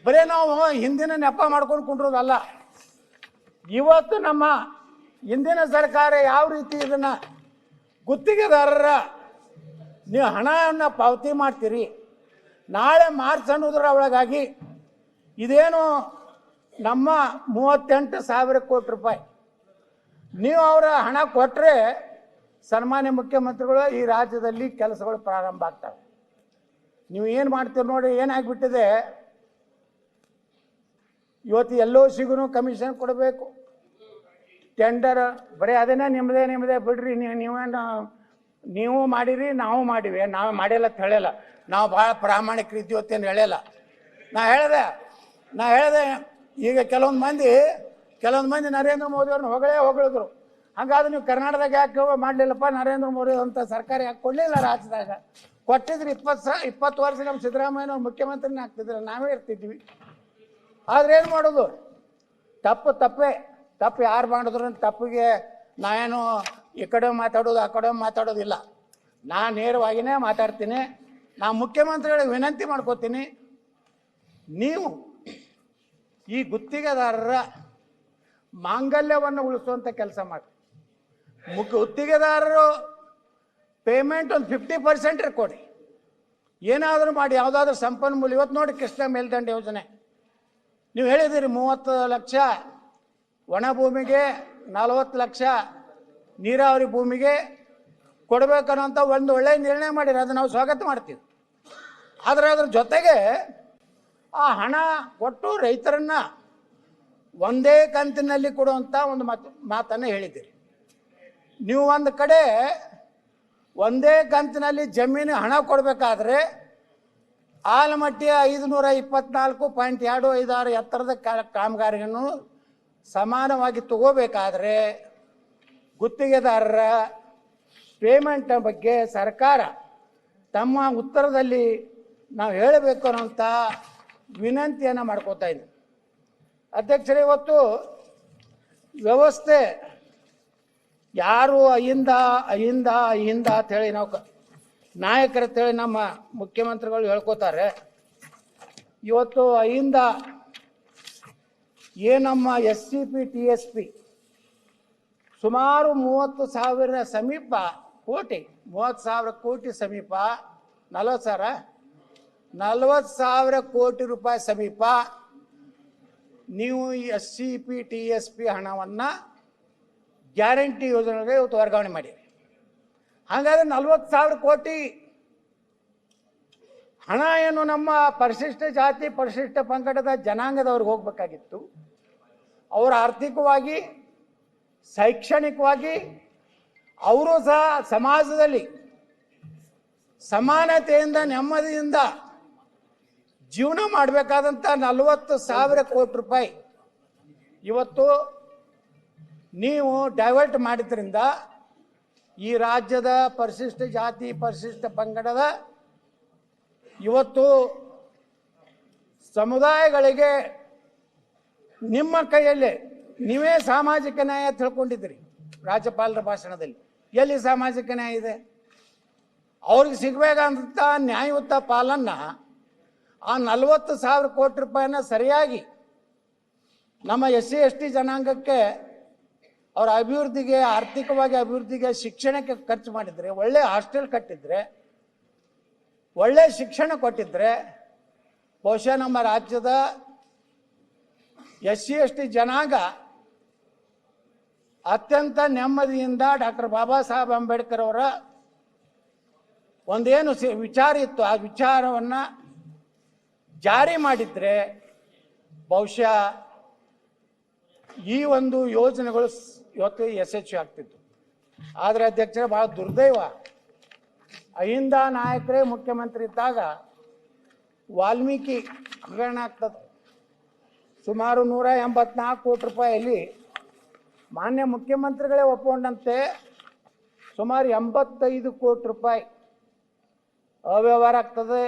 ಬರೇ ನಾವು ಹಿಂದಿನ ನೆಪ ಮಾಡ್ಕೊಂಡು ಕುಂಡ್ರೋದಲ್ಲ. ಇವತ್ತು ನಮ್ಮ ಹಿಂದಿನ ಸರ್ಕಾರ ಯಾವ ರೀತಿ ಇದನ್ನ ಗುತ್ತಿಗೆದಾರರ ನೀವು ಹಣವನ್ನು ಪಾವತಿ ಮಾಡ್ತೀರಿ, ನಾಳೆ ಮಾರ್ಚ್ ಅನ್ನೋದರ ಒಳಗಾಗಿ ಇದೇನು ನಮ್ಮ 38,000 ಕೋಟಿ ರೂಪಾಯಿ ನೀವು ಅವರ ಹಣ ಕೊಟ್ಟರೆ ಸನ್ಮಾನ್ಯ ಮುಖ್ಯಮಂತ್ರಿಗಳು ಈ ರಾಜ್ಯದಲ್ಲಿ ಕೆಲಸಗಳು ಪ್ರಾರಂಭ ಆಗ್ತವೆ. ನೀವು ಏನು ಮಾಡ್ತೀರಿ ನೋಡಿ, ಏನಾಗ್ಬಿಟ್ಟಿದೆ ಇವತ್ತು ಎಲ್ಲೋ ಸಿಗೂ ಕಮಿಷನ್ ಕೊಡಬೇಕು, ಟೆಂಡರ್ ಬರೀ ಅದನ್ನೇ ನಿಮ್ಮದೇ ಬಿಡ್ರಿ. ನೀವು ಮಾಡಿರಿ, ನಾವು ಮಾಡಿವಿ, ನಾವು ಮಾಡಿಲ್ಲ ಅಂತ ಹೇಳಲ್ಲ, ನಾವು ಭಾಳ ಪ್ರಾಮಾಣಿಕರಿದ್ದೀವಿ ಅಂತ ಹೇಳಲ್ಲ. ನಾ ಹೇಳಿದೆ ಈಗ ಕೆಲವೊಂದು ಮಂದಿ ನರೇಂದ್ರ ಮೋದಿ ಅವ್ರನ್ನ ಹೊಗಳಿದ್ರು. ಹಾಗಾದ್ರೆ ನೀವು ಕರ್ನಾಟಕದಾಗ ಯಾಕೆ ಮಾಡಲಿಲ್ಲಪ್ಪ, ನರೇಂದ್ರ ಮೋದಿ ಅಂತ ಸರ್ಕಾರ ಯಾಕೆ ಕೊಡಲಿಲ್ಲ ರಾಜ್ಯದಾಗ? ಕೊಟ್ಟಿದ್ರೆ 20 ವರ್ಷ ನಮ್ಮ ಸಿದ್ದರಾಮಯ್ಯನವ್ರು ಮುಖ್ಯಮಂತ್ರಿನೇ ಆಗ್ತಿದ್ರು, ನಾವೇ ಇರ್ತಿದ್ವಿ. ಆದ್ರೆ ಏನು ಮಾಡೋದು, ತಪ್ಪು ಯಾರು ಮಾಡಿದ್ರು ತಪ್ಪಿಗೆ ನಾನೇನು ಈ ಕಡೆ ಮಾತಾಡೋದು ಆ ಕಡೆ ಮಾತಾಡೋದಿಲ್ಲ. ನಾನು ನೇರವಾಗಿಯೇ ಮಾತಾಡ್ತೀನಿ. ನಾನು ಮುಖ್ಯಮಂತ್ರಿಗಳಿಗೆ ವಿನಂತಿ ಮಾಡ್ಕೋತೀನಿ, ನೀವು ಈ ಗುತ್ತಿಗೆದಾರರ ಮಾಂಗಲ್ಯವನ್ನು ಉಳಿಸುವಂಥ ಕೆಲಸ ಮಾಡಿ. ಗುತ್ತಿಗೆದಾರರು ಪೇಮೆಂಟ್ ಒಂದು 50% ಕೊಡಿ, ಏನಾದರೂ ಮಾಡಿ, ಯಾವುದಾದ್ರೂ ಸಂಪನ್ಮೂಲ. ಇವತ್ತು ನೋಡಿ ಕೃಷ್ಣ ಮೇಲ್ದಂಡೆ ಯೋಜನೆ ನೀವು ಹೇಳಿದಿರಿ, 30 ಲಕ್ಷ ಒಣ ಭೂಮಿಗೆ 40 ಲಕ್ಷ ನೀರಾವರಿ ಭೂಮಿಗೆ ಕೊಡಬೇಕನ್ನೋಂಥ ಒಂದು ಒಳ್ಳೆಯ ನಿರ್ಣಯ ಮಾಡಿರಿ, ಅದು ನಾವು ಸ್ವಾಗತ ಮಾಡ್ತೀವಿ. ಆದರೆ ಅದ್ರ ಜೊತೆಗೆ ಆ ಹಣ ಕೊಟ್ಟು ರೈತರನ್ನ ಒಂದೇ ಕಂತಿನಲ್ಲಿ ಕೊಡುವಂಥ ಒಂದು ಮಾತನ್ನು ಹೇಳಿದ್ದೀರಿ. ನೀವು ಒಂದು ಕಡೆ ಒಂದೇ ಕಂತಿನಲ್ಲಿ ಜಮೀನು ಹಣ ಕೊಡಬೇಕಾದ್ರೆ ಆಲಮಟ್ಟಿಯ 524.256 ಎತ್ತರದ ಕಾಮಗಾರಿಯನ್ನು ಸಮಾನವಾಗಿ ತಗೋಬೇಕಾದ್ರೆ ಗುತ್ತಿಗೆದಾರರ ಪೇಮೆಂಟ್ ಬಗ್ಗೆ ಸರ್ಕಾರ ತಮ್ಮ ಉತ್ತರದಲ್ಲಿ ನಾವು ಹೇಳಬೇಕು ಅನ್ನೋಂಥ ವಿನಂತಿಯನ್ನು ಮಾಡ್ಕೋತಾ ಇದ್ದೀವಿ. ಅಧ್ಯಕ್ಷರೇ, ಇವತ್ತು ವ್ಯವಸ್ಥೆ ಯಾರು ಅಹಿಂದ ಅಂತ ಹೇಳಿ ನಾವು ನಾಯಕರ ಅಂತೇಳಿ ನಮ್ಮ ಮುಖ್ಯಮಂತ್ರಿಗಳು ಹೇಳ್ಕೋತಾರೆ. ಇವತ್ತು ಅಹಿಂದ ನಮ್ಮ SCP TSP ಸುಮಾರು 30,000 ಸಮೀಪ ಕೋಟಿ, 30,000 ಕೋಟಿ ಸಮೀಪ, 40,000 ಕೋಟಿ ರೂಪಾಯಿ ಸಮೀಪ ನೀವು SCP TSP ಹಣವನ್ನು ಗ್ಯಾರಂಟಿ ಯೋಜನೆಗೆ ಇವತ್ತು ವರ್ಗಾವಣೆ ಮಾಡಿರಿ. ಹಾಗಾದ್ರೆ 40,000 ಕೋಟಿ ಹಣ ಏನು ನಮ್ಮ ಪರಿಶಿಷ್ಟ ಜಾತಿ ಪರಿಶಿಷ್ಟ ಪಂಗಡದ ಜನಾಂಗದವ್ರಿಗೆ ಹೋಗ್ಬೇಕಾಗಿತ್ತು. ಅವರು ಆರ್ಥಿಕವಾಗಿ ಶೈಕ್ಷಣಿಕವಾಗಿ ಅವರು ಸಹ ಸಮಾಜದಲ್ಲಿ ಸಮಾನತೆಯಿಂದ ನೆಮ್ಮದಿಯಿಂದ ಜೀವನ ಮಾಡಬೇಕಾದಂಥ 40,000 ಕೋಟಿ ರೂಪಾಯಿ ಇವತ್ತು ನೀವು ಡೈವರ್ಟ್ ಮಾಡಿದ್ರಿಂದ ಈ ರಾಜ್ಯದ ಪರಿಶಿಷ್ಟ ಜಾತಿ ಪರಿಶಿಷ್ಟ ಪಂಗಡದ ಇವತ್ತು ಸಮುದಾಯಗಳಿಗೆ ನಿಮ್ಮ ಕೈಯಲ್ಲೇ ನೀವೇ ಸಾಮಾಜಿಕ ನ್ಯಾಯ ತಿಳ್ಕೊಂಡಿದ್ದೀರಿ. ರಾಜ್ಯಪಾಲರ ಭಾಷಣದಲ್ಲಿ ಎಲ್ಲಿ ಸಾಮಾಜಿಕ ನ್ಯಾಯ ಇದೆ? ಅವ್ರಿಗೆ ಸಿಗಬೇಕಂತ ನ್ಯಾಯಯುತ ಪಾಲನ್ನ ಆ 40,000 ಕೋಟಿ ರೂಪಾಯಿನ ಸರಿಯಾಗಿ ನಮ್ಮ SC ST ಜನಾಂಗಕ್ಕೆ ಅವರ ಅಭಿವೃದ್ಧಿಗೆ, ಆರ್ಥಿಕವಾಗಿ ಅಭಿವೃದ್ಧಿಗೆ, ಶಿಕ್ಷಣಕ್ಕೆ ಖರ್ಚು ಮಾಡಿದರೆ, ಒಳ್ಳೆ ಹಾಸ್ಟೆಲ್ ಕಟ್ಟಿದ್ರೆ, ಒಳ್ಳೆ ಶಿಕ್ಷಣ ಕೊಟ್ಟಿದ್ರೆ ಬಹುಶಃ ನಮ್ಮ ರಾಜ್ಯದ SC ST ಜನಾಂಗ ಅತ್ಯಂತ ನೆಮ್ಮದಿಯಿಂದ ಡಾಕ್ಟರ್ ಬಾಬಾ ಸಾಹೇಬ್ ಅಂಬೇಡ್ಕರ್ ಅವರ ಒಂದೇನು ವಿಚಾರ ಇತ್ತು ಆ ವಿಚಾರವನ್ನು ಜಾರಿ ಮಾಡಿದ್ರೆ ಬಹುಶಃ ಈ ಒಂದು ಯೋಜನೆಗಳು ಇವತ್ತು ಯಶಸ್ವಿ ಆಗ್ತಿತ್ತು. ಆದರೆ ಅಧ್ಯಕ್ಷರೇ, ಬಹಳ ದುರ್ದೈವ, ಅಹಿಂದ ನಾಯಕರೇ ಮುಖ್ಯಮಂತ್ರಿ ಇದ್ದಾಗ ವಾಲ್ಮೀಕಿ ಹಗರಣ ಆಗ್ತದೆ. ಸುಮಾರು 184 ಕೋಟಿ ರೂಪಾಯಿಯಲ್ಲಿ ಮಾನ್ಯ ಮುಖ್ಯಮಂತ್ರಿಗಳೇ ಒಪ್ಪಿಕೊಂಡಂತೆ ಸುಮಾರು 85 ಕೋಟಿ ರೂಪಾಯಿ ಅವ್ಯವಹಾರ ಆಗ್ತದೆ.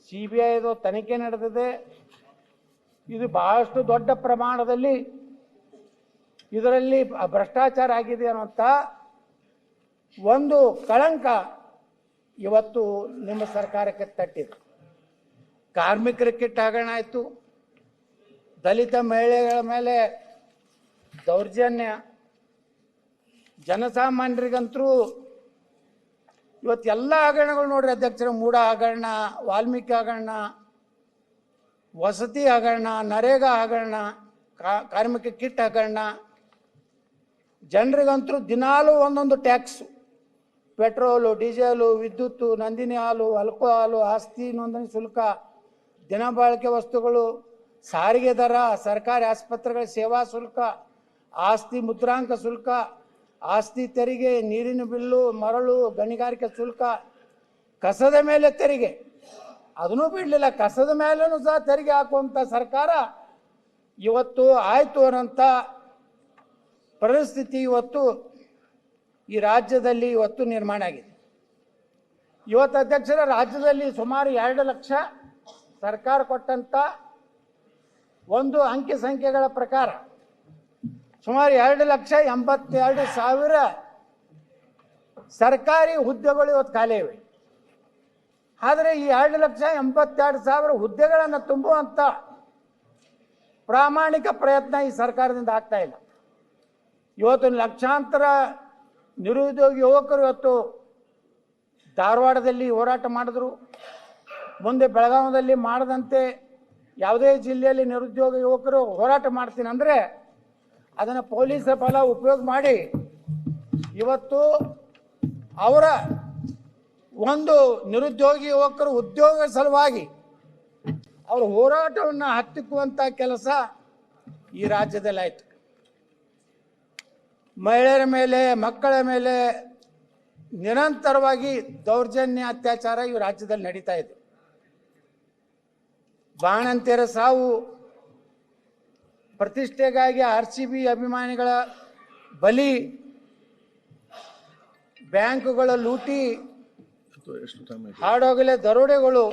CBIದು ತನಿಖೆ ನಡೆದಿದೆ. ಇದು ಬಹಳಷ್ಟು ದೊಡ್ಡ ಪ್ರಮಾಣದಲ್ಲಿ ಇದರಲ್ಲಿ ಭ್ರಷ್ಟಾಚಾರ ಆಗಿದೆ ಅನ್ನುವಂಥ ಒಂದು ಕಳಂಕ ಇವತ್ತು ನಿಮ್ಮ ಸರ್ಕಾರಕ್ಕೆ ತಟ್ಟಿದೆ. ಕಾರ್ಮಿಕರ ಕಿಟ್ ಹಗರಣ ಆಯಿತು, ದಲಿತ ಮಹಿಳೆಗಳ ಮೇಲೆ ದೌರ್ಜನ್ಯ, ಜನಸಾಮಾನ್ಯರಿಗಂತರೂ ಇವತ್ತೆಲ್ಲ ಹಗರಣಗಳು ನೋಡ್ರಿ ಅಧ್ಯಕ್ಷರ, ಮೂಡ ಹಗರಣ, ವಾಲ್ಮೀಕಿ ಹಗರಣ, ವಸತಿ ಹಗರಣ, ನರೇಗಾ ಹಗರಣ, ಕಾರ್ಮಿಕ ಕಿಟ್ ಹಗರಣ. ಜನರಿಗಂತರೂ ದಿನಾಲೂ ಒಂದೊಂದು ಟ್ಯಾಕ್ಸು, ಪೆಟ್ರೋಲು, ಡೀಸೆಲು, ವಿದ್ಯುತ್ತು, ನಂದಿನಿ ಹಾಲು, ಆಲ್ಕೋಹಾಲು, ಆಸ್ತಿ ನೋಂದಣಿ ಶುಲ್ಕ, ದಿನಬಳಕೆ ವಸ್ತುಗಳು, ಸಾರಿಗೆ ದರ, ಸರ್ಕಾರಿ ಆಸ್ಪತ್ರೆಗಳ ಸೇವಾ ಶುಲ್ಕ, ಆಸ್ತಿ ಮುದ್ರಾಂಕ ಶುಲ್ಕ, ಆಸ್ತಿ ತೆರಿಗೆ, ನೀರಿನ ಬಿಲ್ಲು, ಮರಳು, ಗಣಿಗಾರಿಕೆ ಶುಲ್ಕ, ಕಸದ ಮೇಲೆ ತೆರಿಗೆ, ಅದನ್ನೂ ಬಿಡಲಿಲ್ಲ, ಕಸದ ಮೇಲೂ ಸಹ ತೆರಿಗೆ ಹಾಕುವಂಥ ಸರ್ಕಾರ ಇವತ್ತು ಆಯಿತು ಅನ್ನೋಂಥ ಪರಿಸ್ಥಿತಿ ಇವತ್ತು ಈ ರಾಜ್ಯದಲ್ಲಿ ಇವತ್ತು ನಿರ್ಮಾಣ ಆಗಿದೆ. ಇವತ್ತು ಅಧ್ಯಕ್ಷರ, ರಾಜ್ಯದಲ್ಲಿ ಸುಮಾರು 2 ಲಕ್ಷ ಸರ್ಕಾರ ಕೊಟ್ಟಂಥ ಒಂದು ಅಂಕಿ ಸಂಖ್ಯೆಗಳ ಪ್ರಕಾರ ಸುಮಾರು 2,82,000 ಸರ್ಕಾರಿ ಹುದ್ದೆಗಳು ಇವತ್ತು ಖಾಲಿ ಇವೆ. ಆದರೆ ಈ 2,82,000 ಹುದ್ದೆಗಳನ್ನು ತುಂಬುವಂಥ ಪ್ರಾಮಾಣಿಕ ಪ್ರಯತ್ನ ಈ ಸರ್ಕಾರದಿಂದ ಆಗ್ತಾ ಇಲ್ಲ. ಇವತ್ತು ಲಕ್ಷಾಂತರ ನಿರುದ್ಯೋಗಿ ಯುವಕರು ಇವತ್ತು ಧಾರವಾಡದಲ್ಲಿ ಹೋರಾಟ ಮಾಡಿದ್ರು. ಮುಂದೆ ಬೆಳಗಾವಿಯಲ್ಲಿ ಮಾಡದಂತೆ ಯಾವುದೇ ಜಿಲ್ಲೆಯಲ್ಲಿ ನಿರುದ್ಯೋಗ ಯುವಕರು ಹೋರಾಟ ಮಾಡ್ತೀನಿ ಅಂದರೆ ಅದನ್ನು ಪೊಲೀಸರ ಬಲ ಉಪಯೋಗ ಮಾಡಿ ಇವತ್ತು ಅವರ ಒಂದು ನಿರುದ್ಯೋಗಿ ಯುವಕರು ಉದ್ಯೋಗ ಸಲುವಾಗಿ ಅವರ ಹೋರಾಟವನ್ನು ಹತ್ತಿಕ್ಕುವಂಥ ಕೆಲಸ ಈ ರಾಜ್ಯದಲ್ಲಿ ಆಯಿತು. ಮಹಿಳೆಯರ ಮೇಲೆ, ಮಕ್ಕಳ ಮೇಲೆ ನಿರಂತರವಾಗಿ ದೌರ್ಜನ್ಯ, ಅತ್ಯಾಚಾರ ಈ ರಾಜ್ಯದಲ್ಲಿ ನಡೀತಾ ಇದೆ. ಬಾಣಂತಿಯರ ಸಾವು, ಪ್ರತಿಷ್ಠೆಗಾಗಿ RCB ಅಭಿಮಾನಿಗಳ ಬಲಿ, ಬ್ಯಾಂಕುಗಳ ಲೂಟಿ, ಹಾಡೋಗಲೆ ದರೋಡೆಗಳು,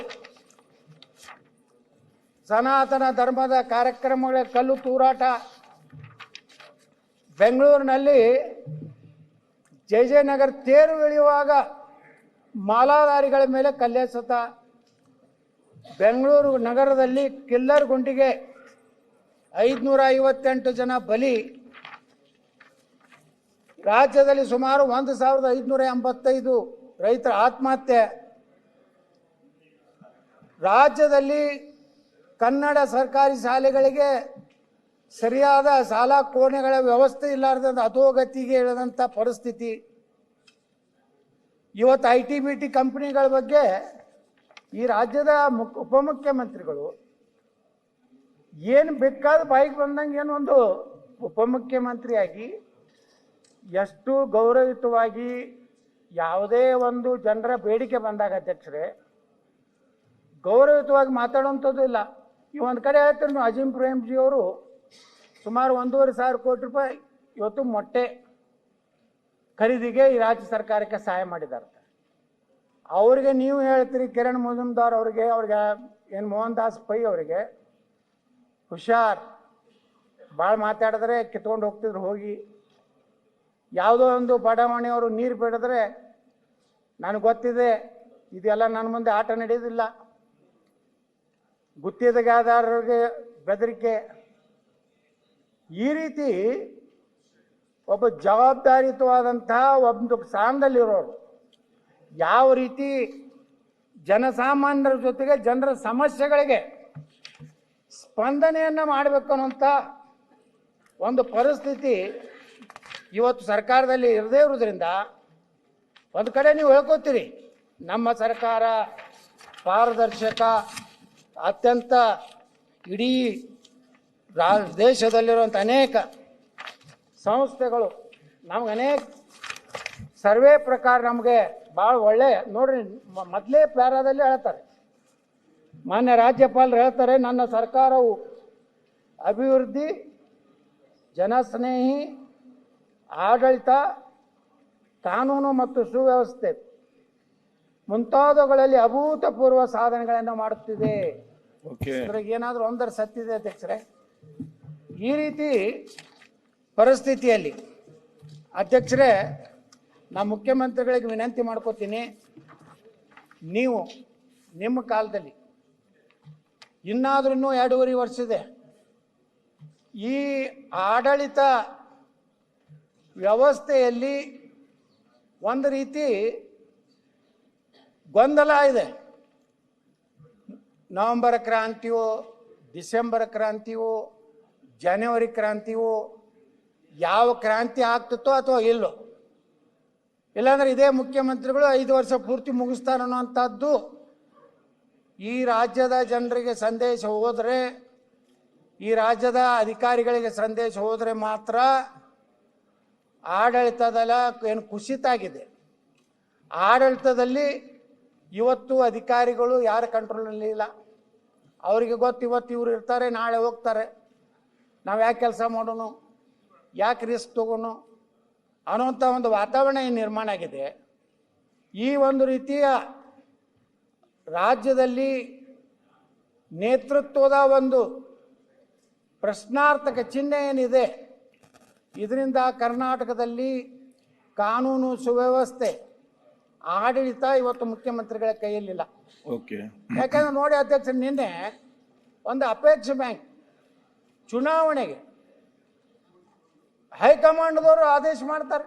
ಸನಾತನ ಧರ್ಮದ ಕಾರ್ಯಕ್ರಮಗಳ ಕಲ್ಲು ತೂರಾಟ, ಬೆಂಗಳೂರಿನಲ್ಲಿ ಜಯನಗರ ತೇರು ಎಳೆಯುವಾಗ ಮಾಲಾಧಾರಿಗಳ ಮೇಲೆ ಕಲ್ಲೆಸೆತ, ಬೆಂಗಳೂರು ನಗರದಲ್ಲಿ ಕಿಲ್ಲರ್ ಗುಂಡಿಗೆ 558 ಜನ ಬಲಿ, ರಾಜ್ಯದಲ್ಲಿ ಸುಮಾರು 1,585 ರೈತರ ಆತ್ಮಹತ್ಯೆ, ರಾಜ್ಯದಲ್ಲಿ ಕನ್ನಡ ಸರ್ಕಾರಿ ಶಾಲೆಗಳಿಗೆ ಸರಿಯಾದ ಶಾಲಾ ಕೋಣೆಗಳ ವ್ಯವಸ್ಥೆ ಇಲ್ಲಾರ್ದಂಥ ಅಧೋಗತಿಗೆ ಇಳಿದಂಥ ಪರಿಸ್ಥಿತಿ. ಇವತ್ತು IT-BT ಕಂಪ್ನಿಗಳ ಬಗ್ಗೆ ಈ ರಾಜ್ಯದ ಉಪಮುಖ್ಯಮಂತ್ರಿಗಳು ಏನು ಬೇಕಾದ ಬಾಯಿಗೆ ಬಂದಂಗೆ ಏನೊಂದು ಉಪಮುಖ್ಯಮಂತ್ರಿಯಾಗಿ ಎಷ್ಟು ಗೌರವಯುತವಾಗಿ ಯಾವುದೇ ಒಂದು ಜನರ ಬೇಡಿಕೆ ಬಂದಾಗ ಅಧ್ಯಕ್ಷರೇ ಗೌರವಯುತವಾಗಿ ಮಾತಾಡುವಂಥದ್ದು ಇಲ್ಲ. ಈ ಒಂದು ಕಡೆ ಹೇಳ್ತಾರೆ, ನೀವು ಅಜೀಂ ಪ್ರೇಮ್ಜಿ ಅವರು ಸುಮಾರು 1,500 ಕೋಟಿ ರೂಪಾಯಿ ಇವತ್ತು ಮೊಟ್ಟೆ ಖರೀದಿಗೆ ಈ ರಾಜ್ಯ ಸರ್ಕಾರಕ್ಕೆ ಸಹಾಯ ಮಾಡಿದ್ದಾರೆ. ಅವರಿಗೆ ನೀವು ಹೇಳ್ತೀರಿ ಕಿರಣ್ ಮಜುಮ್ದಾರ್ ಅವ್ರಿಗೆ ಏನು ಮೋಹನ್ ದಾಸ್ ಪೈ ಅವರಿಗೆ ಹುಷಾರ್, ಭಾಳ ಮಾತಾಡಿದ್ರೆ ಕಿತ್ಕೊಂಡು ಹೋಗ್ತಿದ್ರು ಹೋಗಿ. ಯಾವುದೋ ಒಂದು ಬಡಾವಣೆಯವರು ನೀರು ಬಿಡಿದ್ರೆ ನನಗೆ ಗೊತ್ತಿದೆ ಇದೆಲ್ಲ ನನ್ನ ಮುಂದೆ ಆಟ ನಡೆಯೋದಿಲ್ಲ, ಗುತ್ತಿಗೆದಾರರಿಗೆ ಬೆದರಿಕೆ. ಈ ರೀತಿ ಒಬ್ಬ ಜವಾಬ್ದಾರಿಯುತವಾದಂತಹ ಒಂದು ಸ್ಥಾನದಲ್ಲಿರೋರು ಯಾವ ರೀತಿ ಜನಸಾಮಾನ್ಯರ ಜೊತೆಗೆ ಜನರ ಸಮಸ್ಯೆಗಳಿಗೆ ಸ್ಪಂದನೆಯನ್ನು ಮಾಡಬೇಕು ಅನ್ನೋಂಥ ಒಂದು ಪರಿಸ್ಥಿತಿ ಇವತ್ತು ಸರ್ಕಾರದಲ್ಲಿ ಇರದೇ ಇರೋದ್ರಿಂದ ಒಂದು ಕಡೆ ನೀವು ಹೇಳ್ಕೊತೀರಿ ನಮ್ಮ ಸರ್ಕಾರ ಪಾರದರ್ಶಕ, ಅತ್ಯಂತ ಇಡೀ ದೇಶದಲ್ಲಿರುವಂಥ ಅನೇಕ ಸಂಸ್ಥೆಗಳು ನಮ್ಗೆ ಅನೇಕ ಸರ್ವೆ ಪ್ರಕಾರ ನಮಗೆ ಭಾಳ ಒಳ್ಳೆ ನೋಡ್ರಿ, ಮೊದಲೇ ಪ್ಯಾರಾದಲ್ಲಿ ಹೇಳ್ತಾರೆ, ಮಾನ್ಯ ರಾಜ್ಯಪಾಲರು ಹೇಳ್ತಾರೆ, ನನ್ನ ಸರ್ಕಾರವು ಅಭಿವೃದ್ಧಿ, ಜನಸ್ನೇಹಿ ಆಡಳಿತ, ಕಾನೂನು ಮತ್ತು ಸುವ್ಯವಸ್ಥೆ ಮುಂತಾದವುಗಳಲ್ಲಿ ಅಭೂತಪೂರ್ವ ಸಾಧನೆಗಳನ್ನು ಮಾಡುತ್ತಿದೆ. ಇದ್ರಾಗ ಏನಾದರೂ ಒಂದರ ಸತ್ತಿದೆ ಅಧ್ಯಕ್ಷರೇ. ಈ ರೀತಿ ಪರಿಸ್ಥಿತಿಯಲ್ಲಿ ಅಧ್ಯಕ್ಷರೇ, ನಾ ಮುಖ್ಯಮಂತ್ರಿಗಳಿಗೆ ವಿನಂತಿ ಮಾಡ್ಕೋತೀನಿ, ನೀವು ನಿಮ್ಮ ಕಾಲದಲ್ಲಿ ಇನ್ನಾದ್ರೂ ಇನ್ನೂ 2.5 ವರ್ಷ ಇದೆ. ಈ ಆಡಳಿತ ವ್ಯವಸ್ಥೆಯಲ್ಲಿ ಒಂದು ರೀತಿ ಗೊಂದಲ ಇದೆ. ನವೆಂಬರ್ ಕ್ರಾಂತಿಯೋ, ಡಿಸೆಂಬರ್ ಕ್ರಾಂತಿಯೋ, ಜನವರಿ ಕ್ರಾಂತಿಯೋ, ಯಾವ ಕ್ರಾಂತಿ ಆಗ್ತಿತ್ತೋ ಅಥವಾ ಇಲ್ಲೋ, ಇಲ್ಲಾಂದ್ರೆ ಇದೇ ಮುಖ್ಯಮಂತ್ರಿಗಳು 5 ವರ್ಷ ಪೂರ್ತಿ ಮುಗಿಸ್ತಾರೆ ಅನ್ನೋಂಥದ್ದು ಈ ರಾಜ್ಯದ ಜನರಿಗೆ ಸಂದೇಶ ಹೋದರೆ, ಈ ರಾಜ್ಯದ ಅಧಿಕಾರಿಗಳಿಗೆ ಸಂದೇಶ ಹೋದರೆ ಮಾತ್ರ ಆಡಳಿತದಲ್ಲ ಏನು ಕುಸಿತ ಆಗಿದೆ. ಆಡಳಿತದಲ್ಲಿ ಇವತ್ತು ಅಧಿಕಾರಿಗಳು ಯಾರ ಕಂಟ್ರೋಲಲ್ಲಿ ಇಲ್ಲ. ಅವರಿಗೆ ಗೊತ್ತು ಇವತ್ತು ಇವ್ರು ಇರ್ತಾರೆ, ನಾಳೆ ಹೋಗ್ತಾರೆ, ನಾವು ಯಾಕೆ ಕೆಲಸ ಮಾಡೋಣ, ಯಾಕೆ ರಿಸ್ಕ್ ತಗೋಣ ಅನ್ನೋಂಥ ಒಂದು ವಾತಾವರಣ ಏನು ನಿರ್ಮಾಣ ಆಗಿದೆ. ಈ ಒಂದು ರೀತಿಯ ರಾಜ್ಯದಲ್ಲಿ ನೇತೃತ್ವದ ಒಂದು ಪ್ರಶ್ನಾರ್ಥಕ ಚಿಹ್ನೆ ಏನಿದೆ, ಇದರಿಂದ ಕರ್ನಾಟಕದಲ್ಲಿ ಕಾನೂನು ಸುವ್ಯವಸ್ಥೆ ಆಡಳಿತ ಇವತ್ತು ಮುಖ್ಯಮಂತ್ರಿಗಳ ಕೈಯಲ್ಲಿಲ್ಲ. ಓಕೆ, ಯಾಕಂದ್ರೆ ನೋಡಿ ಅಧ್ಯಕ್ಷ, ನಿನ್ನೆ ಒಂದು ಅಪೇಕ್ಷೆ ಬ್ಯಾಂಕ್ ಚುನಾವಣೆಗೆ ಹೈಕಮಾಂಡ್ದವರು ಆದೇಶ ಮಾಡ್ತಾರೆ.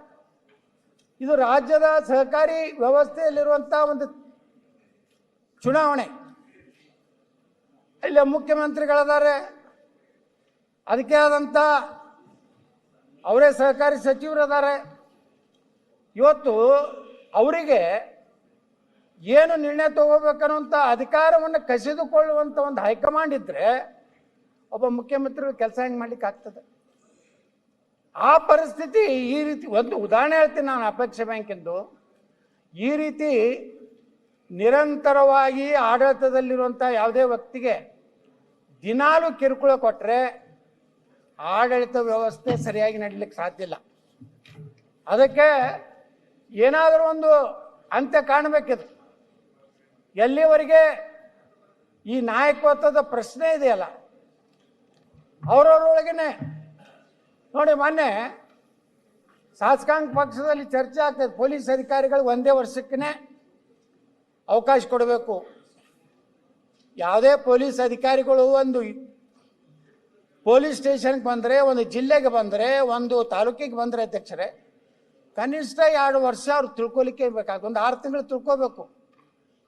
ಇದು ರಾಜ್ಯದ ಸಹಕಾರಿ ವ್ಯವಸ್ಥೆಯಲ್ಲಿರುವಂಥ ಒಂದು ಚುನಾವಣೆ. ಇಲ್ಲಿ ಮುಖ್ಯಮಂತ್ರಿಗಳಿದ್ದಾರೆ, ಅದಕ್ಕೆ ಆದಂಥ ಅವರೇ ಸಹಕಾರಿ ಸಚಿವರಿದ್ದಾರೆ. ಇವತ್ತು ಅವರಿಗೆ ಏನು ನಿರ್ಣಯ ತಗೋಬೇಕನ್ನುವಂಥ ಅಧಿಕಾರವನ್ನು ಕಸಿದುಕೊಳ್ಳುವಂಥ ಒಂದು ಹೈಕಮಾಂಡ್ ಇದ್ದರೆ ಒಬ್ಬ ಮುಖ್ಯಮಂತ್ರಿಗಳು ಕೆಲಸ ಹೆಂಗೆ ಮಾಡ್ಲಿಕ್ಕೆ ಆಗ್ತದೆ? ಆ ಪರಿಸ್ಥಿತಿ ಈ ರೀತಿ. ಒಂದು ಉದಾಹರಣೆ ಹೇಳ್ತೀನಿ ನಾನು ಅಪೇಕ್ಷೆ ಬ್ಯಾಂಕಿಂದು. ಈ ರೀತಿ ನಿರಂತರವಾಗಿ ಆಡಳಿತದಲ್ಲಿರುವಂಥ ಯಾವುದೇ ವ್ಯಕ್ತಿಗೆ ದಿನಾಲು ಕಿರುಕುಳ ಕೊಟ್ಟರೆ ಆಡಳಿತ ವ್ಯವಸ್ಥೆ ಸರಿಯಾಗಿ ನಡೀಲಿಕ್ಕೆ ಸಾಧ್ಯ ಇಲ್ಲ. ಅದಕ್ಕೆ ಏನಾದರೂ ಒಂದು ಅಂತ್ಯ ಕಾಣಬೇಕಿದೆ. ಎಲ್ಲಿವರೆಗೆ ಈ ನಾಯಕತ್ವದ ಪ್ರಶ್ನೆ ಇದೆಯಲ್ಲ, ಅವರವರೊಳಗೇನೆ ನೋಡಿ, ಮೊನ್ನೆ ಶಾಸಕಾಂಗ ಪಕ್ಷದಲ್ಲಿ ಚರ್ಚೆ ಆಗ್ತದೆ, ಪೊಲೀಸ್ ಅಧಿಕಾರಿಗಳಿಗೆ 1 ವರ್ಷಕ್ಕೇ ಅವಕಾಶ ಕೊಡಬೇಕು. ಯಾವುದೇ ಪೊಲೀಸ್ ಅಧಿಕಾರಿಗಳು ಒಂದು ಪೊಲೀಸ್ ಸ್ಟೇಷನ್ಗೆ ಬಂದರೆ, ಒಂದು ಜಿಲ್ಲೆಗೆ ಬಂದರೆ, ಒಂದು ತಾಲೂಕಿಗೆ ಬಂದರೆ ಅಧ್ಯಕ್ಷರೇ, ಕನಿಷ್ಠ 2 ವರ್ಷ ಅವ್ರು ತಿಳ್ಕೊಲಿಕ್ಕೆ ಬೇಕಾಗ, ಒಂದು 6 ತಿಂಗಳು ತಿಳ್ಕೊಬೇಕು.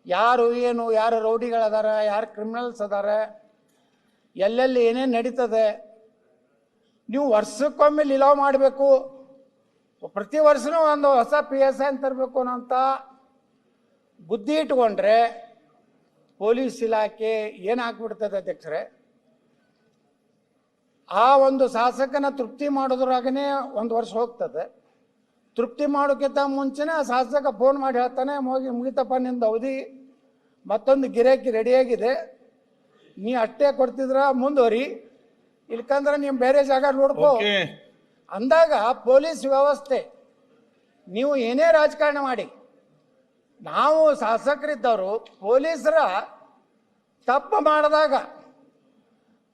ಯಾರು ಏನು, ಯಾರು ರೌಡಿಗಳದಾರ, ಯಾರು ಕ್ರಿಮಿನಲ್ಸ್ ಅದಾರ, ಎಲ್ಲೆಲ್ಲಿ ಏನೇನು ನಡೀತದೆ. ನೀವು ವರ್ಷಕ್ಕೊಮ್ಮೆ ಲಿಲಾವ್ ಮಾಡಬೇಕು, ಪ್ರತಿ ವರ್ಷನೂ ಒಂದು ಹೊಸ PSI ಅಂತ ತರಬೇಕು ಅನ್ನೋಂಥ ಬುದ್ಧಿ ಇಟ್ಕೊಂಡ್ರೆ ಪೊಲೀಸ್ ಇಲಾಖೆ ಏನಾಗ್ಬಿಡ್ತದೆ ಅಧ್ಯಕ್ಷರೇ, ಆ ಒಂದು ಶಾಸಕನ ತೃಪ್ತಿ ಮಾಡೋದ್ರಾಗನೇ 1 ವರ್ಷ ಹೋಗ್ತದೆ. ತೃಪ್ತಿ ಮಾಡೋಕ್ಕಿಂತ ಮುಂಚೆನೇ ಆ ಶಾಸಕ ಫೋನ್ ಮಾಡಿ ಹೇಳ್ತಾನೆ, ಮುಗಿತಪ್ಪ ನಿಂದು ಅವಧಿ, ಮತ್ತೊಂದು ಗಿರಾಕಿ ರೆಡಿಯಾಗಿದೆ, ನೀ ಅಷ್ಟೇ ಕೊಡ್ತಿದ್ರ ಮುಂದುವರಿ, ಇಲ್ಕಂದ್ರೆ ನೀವು ಬೇರೆ ಜಾಗ ನೋಡ್ಕೋ ಅಂದಾಗ ಪೊಲೀಸ್ ವ್ಯವಸ್ಥೆ, ನೀವು ಏನೇ ರಾಜಕಾರಣ ಮಾಡಿ, ನಾವು ಶಾಸಕರಿದ್ದವರು ಪೊಲೀಸರ ತಪ್ಪು ಮಾಡಿದಾಗ,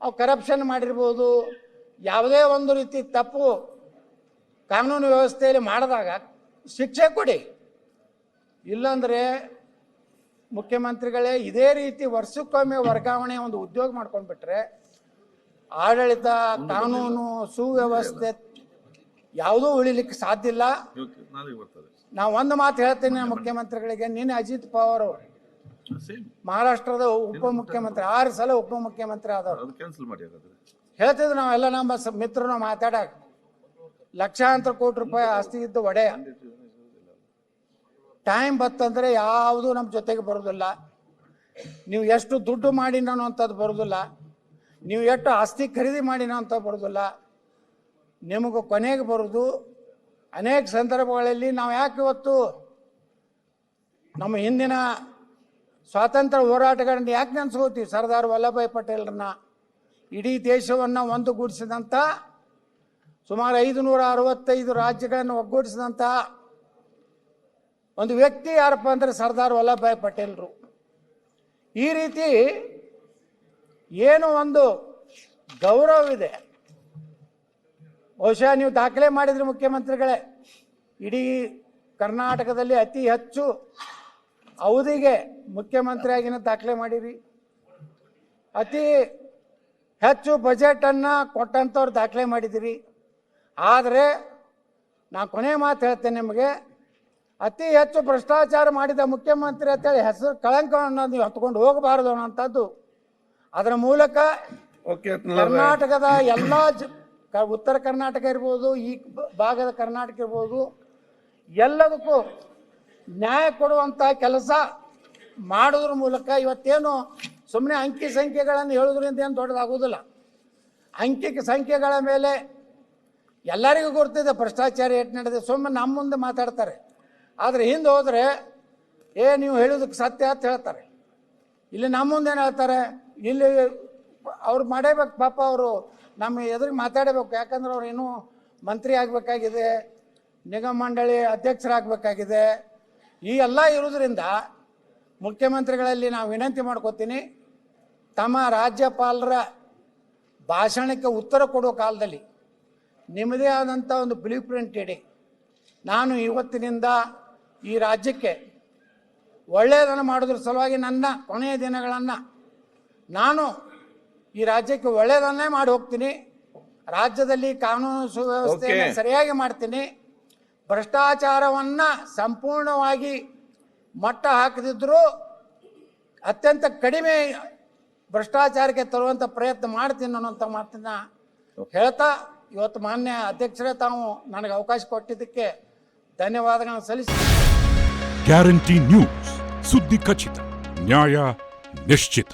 ಅವು ಕರಪ್ಷನ್ ಮಾಡಿರ್ಬೋದು, ಯಾವುದೇ ಒಂದು ರೀತಿ ತಪ್ಪು ಕಾನೂನು ವ್ಯವಸ್ಥೆಯಲ್ಲಿ ಮಾಡಿದಾಗ ಶಿಕ್ಷೆ ಕೊಡಿ. ಇಲ್ಲಾಂದರೆ ಮುಖ್ಯಮಂತ್ರಿಗಳೇ ಇದೇ ರೀತಿ ವರ್ಷಕ್ಕೊಮ್ಮೆ ವರ್ಗಾವಣೆ ಒಂದು ಉದ್ಯೋಗ ಮಾಡ್ಕೊಂಡ್ಬಿಟ್ರೆ ಆಡಳಿತ, ಕಾನೂನು ಸುವ್ಯವಸ್ಥೆ ಯಾವುದೂ ಉಳಿಲಿಕ್ಕೆ ಸಾಧ್ಯ ಇಲ್ಲ. ನಾವು ಒಂದು ಮಾತು ಹೇಳ್ತೇನೆ ಮುಖ್ಯಮಂತ್ರಿಗಳಿಗೆ, ನಿನ್ನೆ ಅಜಿತ್ ಪವಾರ್ ಅವರು ಮಹಾರಾಷ್ಟ್ರದ ಉಪಮುಖ್ಯಮಂತ್ರಿ, 6 ಸಲ ಉಪಮುಖ್ಯಮಂತ್ರಿ ಆದವರು, ಹೇಳ್ತಿದ್ರು ನಾವೆಲ್ಲ ನಮ್ಮ ಮಿತ್ರರು ಮಾತಾಡಕ್, ಲಕ್ಷಾಂತರ ಕೋಟಿ ರೂಪಾಯಿ ಆಸ್ತಿ ಇದ್ದು ಒಡೆಯ, ಟೈಮ್ ಬತ್ತಂದ್ರೆ ಯಾವುದು ನಮ್ಮ ಜೊತೆಗೆ ಬರೋದಿಲ್ಲ, ನೀವು ಎಷ್ಟು ದುಡ್ಡು ಮಾಡಿನ ಅನ್ನೋಂಥದ್ದು ಬರೋದಿಲ್ಲ, ನೀವು ಎಷ್ಟು ಆಸ್ತಿ ಖರೀದಿ ಮಾಡಿನ ಅಂತ ಬರೋದಿಲ್ಲ, ನಿಮಗೂ ಕೊನೆಗೆ ಬರೋದು. ಅನೇಕ ಸಂದರ್ಭಗಳಲ್ಲಿ ನಾವು ಯಾಕೆ ಇವತ್ತು ನಮ್ಮ ಹಿಂದಿನ ಸ್ವಾತಂತ್ರ್ಯ ಹೋರಾಟಗಾರರನ್ನ ಯಾಕೆ ನೆನೆಸ್ಕೋತೀವಿ? ಸರ್ದಾರ್ ವಲ್ಲಭಭಾಯಿ ಪಟೇಲ್ರನ್ನ, ಇಡೀ ದೇಶವನ್ನು ಒಂದುಗೂಡಿಸಿದಂಥ, ಸುಮಾರು 565 ರಾಜ್ಯಗಳನ್ನು ಒಗ್ಗೂಡಿಸಿದಂಥ ಒಂದು ವ್ಯಕ್ತಿ ಯಾರಪ್ಪ ಅಂದರೆ ಸರ್ದಾರ್ ವಲ್ಲಭಭಾಯಿ ಪಟೇಲ್ರು. ಈ ರೀತಿ ಏನು ಒಂದು ಗೌರವವಿದೆ. ಬಹುಶಃ ನೀವು ದಾಖಲೆ ಮಾಡಿದ್ರಿ ಮುಖ್ಯಮಂತ್ರಿಗಳೇ, ಇಡೀ ಕರ್ನಾಟಕದಲ್ಲಿ ಅತಿ ಹೆಚ್ಚು ಅವಧಿಗೆ ಮುಖ್ಯಮಂತ್ರಿಯಾಗಿನ ದಾಖಲೆ ಮಾಡಿರಿ. ಅತಿ ಹೆಚ್ಚು ಬಜೆಟನ್ನು ಕೊಟ್ಟಂಥವ್ರು ದಾಖಲೆ ಮಾಡಿದ್ದೀರಿ. ಆದರೆ ನಾನು ಕೊನೆ ಮಾತು ಹೇಳ್ತೇನೆ ನಿಮಗೆ, ಅತಿ ಹೆಚ್ಚು ಭ್ರಷ್ಟಾಚಾರ ಮಾಡಿದ ಮುಖ್ಯಮಂತ್ರಿ ಅಂತೇಳಿ ಹೆಸರು ಕಳಂಕವನ್ನು ನೀವು ಹತ್ಕೊಂಡು ಹೋಗಬಾರದು ಅನ್ನೋಂಥದ್ದು. ಅದರ ಮೂಲಕ ಕರ್ನಾಟಕದ ಎಲ್ಲ ಉತ್ತರ ಕರ್ನಾಟಕ ಇರ್ಬೋದು, ಈ ಭಾಗದ ಕರ್ನಾಟಕ ಇರ್ಬೋದು, ಎಲ್ಲದಕ್ಕೂ ನ್ಯಾಯ ಕೊಡುವಂಥ ಕೆಲಸ ಮಾಡೋದ್ರ ಮೂಲಕ ಇವತ್ತೇನು ಸುಮ್ಮನೆ ಅಂಕಿ ಸಂಖ್ಯೆಗಳನ್ನು ಹೇಳೋದ್ರಿಂದ ಏನು ದೊಡ್ಡದಾಗೋದಿಲ್ಲ. ಅಂಕಿ ಸಂಖ್ಯೆಗಳ ಮೇಲೆ ಎಲ್ಲರಿಗೂ ಗೊತ್ತಿದೆ ಭ್ರಷ್ಟಾಚಾರ ಎಷ್ಟು ನಡೆದಿದೆ. ಸುಮ್ಮನೆ ನಮ್ಮ ಮುಂದೆ ಮಾತಾಡ್ತಾರೆ, ಆದರೆ ಹಿಂದೆ ಹೋದರೆ ನೀವು ಹೇಳೋದಕ್ಕೆ ಸತ್ಯ ಅಂತ ಹೇಳ್ತಾರೆ. ಇಲ್ಲಿ ನಮ್ಮ ಮುಂದೆ ಏನು ಹೇಳ್ತಾರೆ, ಇಲ್ಲಿ ಅವ್ರು ಮಾಡೇಬೇಕು ಪಾಪ, ಅವರು ನಮ್ಮ ಎದುರಿಗೆ ಮಾತಾಡಬೇಕು. ಯಾಕಂದ್ರೆ ಅವ್ರು ಇನ್ನೂ ಮಂತ್ರಿ ಆಗಬೇಕಾಗಿದೆ, ನಿಗಮ ಮಂಡಳಿ ಅಧ್ಯಕ್ಷರಾಗಬೇಕಾಗಿದೆ. ಈ ಎಲ್ಲ ಇರೋದ್ರಿಂದ ಮುಖ್ಯಮಂತ್ರಿಗಳಲ್ಲಿ ನಾವು ವಿನಂತಿ ಮಾಡ್ಕೋತೀನಿ, ತಮ್ಮ ರಾಜ್ಯಪಾಲರ ಭಾಷಣಕ್ಕೆ ಉತ್ತರ ಕೊಡೋ ಕಾಲದಲ್ಲಿ ನಿಮ್ಮದೇ ಆದಂಥ ಒಂದು ಬ್ಲೂ ಪ್ರಿಂಟ್ ಇಡಿ. ನಾನು ಇವತ್ತಿನಿಂದ ಈ ರಾಜ್ಯಕ್ಕೆ ಒಳ್ಳೆಯದನ್ನು ಮಾಡೋದ್ರ ಸಲುವಾಗಿ ನನ್ನ ಕೊನೆಯ ದಿನಗಳನ್ನು ನಾನು ಈ ರಾಜ್ಯಕ್ಕೆ ಒಳ್ಳೆಯದನ್ನೇ ಮಾಡಿ ಹೋಗ್ತೀನಿ. ರಾಜ್ಯದಲ್ಲಿ ಕಾನೂನು ಸುವ್ಯವಸ್ಥೆಯನ್ನು ಸರಿಯಾಗಿ ಮಾಡ್ತೀನಿ. ಭ್ರಷ್ಟಾಚಾರವನ್ನು ಸಂಪೂರ್ಣವಾಗಿ ಮಟ್ಟ ಹಾಕದಿದ್ದರೂ ಅತ್ಯಂತ ಕಡಿಮೆ ಭ್ರಷ್ಟಾಚಾರಕ್ಕೆ ತರುವಂಥ ಪ್ರಯತ್ನ ಮಾಡ್ತೀನಿ ಅನ್ನೋಂಥ ಮಾತನ್ನು ಹೇಳ್ತಾ, ಇವತ್ತು ಮಾನ್ಯ ಅಧ್ಯಕ್ಷರೇ ತಾವು ನನಗೆ ಅವಕಾಶ ಕೊಟ್ಟಿದ್ದಕ್ಕೆ ಧನ್ಯವಾದಗಳನ್ನು ಸಲ್ಲಿಸ್ತೀನಿ. ಗ್ಯಾರಂಟಿ ನ್ಯೂಸ್, ಸುದ್ದಿ ಖಚಿತ, ನ್ಯಾಯ ನಿಶ್ಚಿತ.